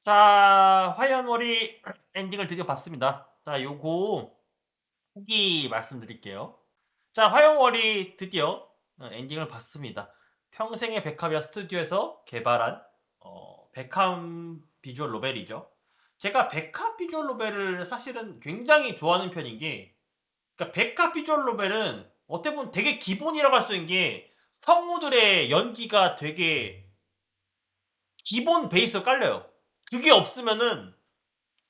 자, 화연월이 엔딩을 드디어 봤습니다. 자, 요거 후기 말씀드릴게요. 자, 화연월이 드디어 엔딩을 봤습니다. 평생의 백합이라 스튜디오에서 개발한 백합 비주얼 노벨이죠. 제가 백합 비주얼 노벨을 사실은 굉장히 좋아하는 편인 게, 그러니까 백합 비주얼 노벨은 어떻게 보면 되게 기본이라고 할 수 있는 게, 성우들의 연기가 되게 기본 베이스로 깔려요. 그게 없으면은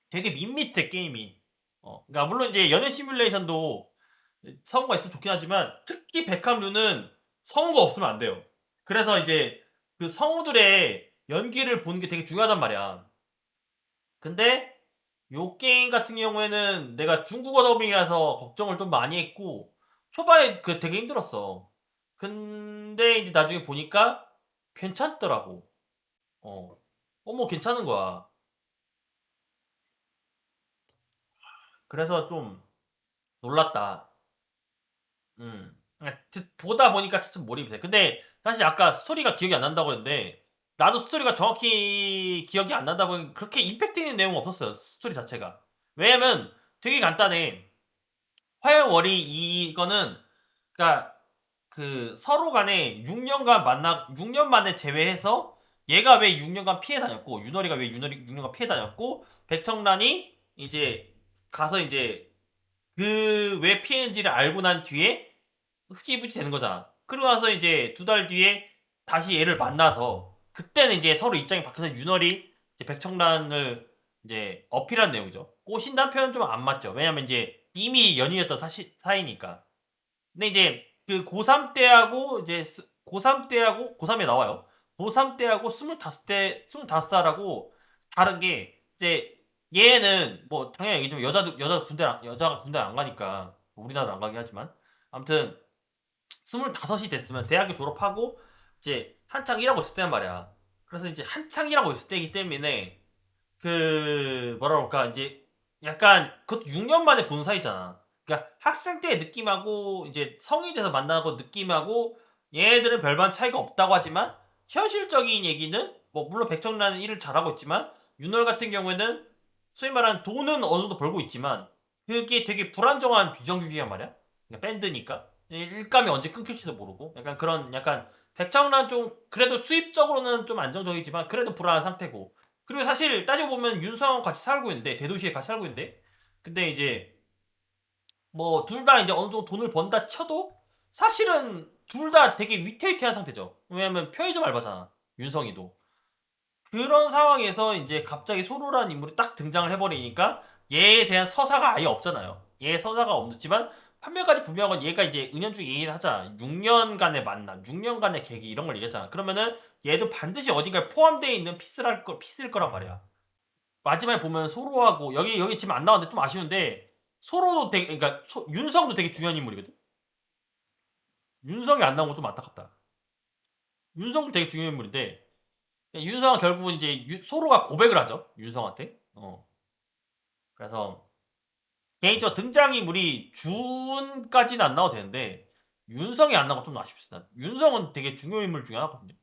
되게 밋밋해 게임이. 그러니까 물론 이제 연애 시뮬레이션도 성우가 있으면 좋긴 하지만, 특히 백합류는 성우가 없으면 안 돼요. 그래서 이제 그 성우들의 연기를 보는 게 되게 중요하단 말이야. 근데 요 게임 같은 경우에는 내가 중국어 더빙이라서 걱정을 좀 많이 했고, 초반에 그 되게 힘들었어. 근데 이제 나중에 보니까 괜찮더라고. 어. 뭐 괜찮은 거야. 그래서 좀 놀랐다. 보다 보니까 참 몰입이 돼. 근데 사실 아까 스토리가 기억이 안 난다고 했는데, 나도 스토리가 정확히 기억이 안 난다 보니 그렇게 임팩트 있는 내용은 없었어요, 스토리 자체가. 왜냐면 되게 간단해. 화요월이 이거는, 그러니까 그 서로 간에 6년 만에 재회해서, 얘가 왜 6년간 피해 다녔고 윤월이가 왜 6년간 피해 다녔고, 백청란이 이제 가서 이제 그 왜 피해인지를 알고 난 뒤에 흐지부지 되는 거잖아. 그러고 나서 이제 2달 뒤에 다시 얘를 만나서, 그때는 이제 서로 입장이 바뀌어서 윤월이 이제 백청란을 이제 어필한 내용이죠. 꼬신다는 표현은 좀 안 맞죠. 왜냐면 이제 이미 연인이었던 사이니까. 근데 이제 그 고3 때하고 이제 고3 때하고 고3에 나와요. 고3 때하고 25살하고 다른 게, 이제 얘는 뭐 당연히 얘기지만 여자가 군대 안 가니까, 우리나라도 안 가긴 하지만, 아무튼 25이 됐으면 대학을 졸업하고 이제 한창 일하고 있을 때란 말이야. 그래서 이제 한창 일하고 있을 때이기 때문에, 그 뭐라 그럴까, 이제 약간 그것도 6년 만에 본 사이잖아. 그러니까 학생 때의 느낌하고 이제 성인이 돼서 만나고 느낌하고, 얘네들은 별반 차이가 없다고 하지만, 현실적인 얘기는 뭐 물론 백청란은 일을 잘하고 있지만, 윤월 같은 경우에는 소위 말하는 돈은 어느 정도 벌고 있지만, 그게 되게 불안정한 비정규직이란 말이야. 그러니까 밴드니까 일감이 언제 끊길지도 모르고, 약간 그런, 약간 백청란 좀 그래도 수입적으로는 좀 안정적이지만 그래도 불안한 상태고. 그리고 사실 따지고 보면 윤성하고 같이 살고 있는데, 대도시에 같이 살고 있는데, 근데 이제 뭐 둘 다 이제 어느 정도 돈을 번다 쳐도 사실은 둘 다 되게 위태위태한 상태죠. 왜냐면 편의점 알바잖아, 윤성이도. 그런 상황에서 이제 갑자기 소로라는 인물이 딱 등장을 해버리니까, 얘에 대한 서사가 아예 없잖아요. 얘 서사가 없지만 판별까지 분명한 건, 얘가 이제 은연중에 얘기를 하자. 6년간의 만남, 6년간의 계기 이런 걸 얘기하잖아. 그러면은 얘도 반드시 어딘가에 포함되어 있는 피스일 거란 말이야. 마지막에 보면 소로하고, 여기 지금 안 나왔는데 좀 아쉬운데, 소로도 되게, 그러니까 윤성도 되게 중요한 인물이거든. 윤성이 안 나온 거 좀 안타깝다. 윤성도 되게 중요한 인물인데, 윤성은 결국은 이제 소로가 고백을 하죠, 윤성한테. 그래서 개인적으로 등장인물이 준까지는 안 나와도 되는데, 윤성이 안 나온 건 좀 아쉽습니다. 윤성은 되게 중요 인물 중에 하나거든요.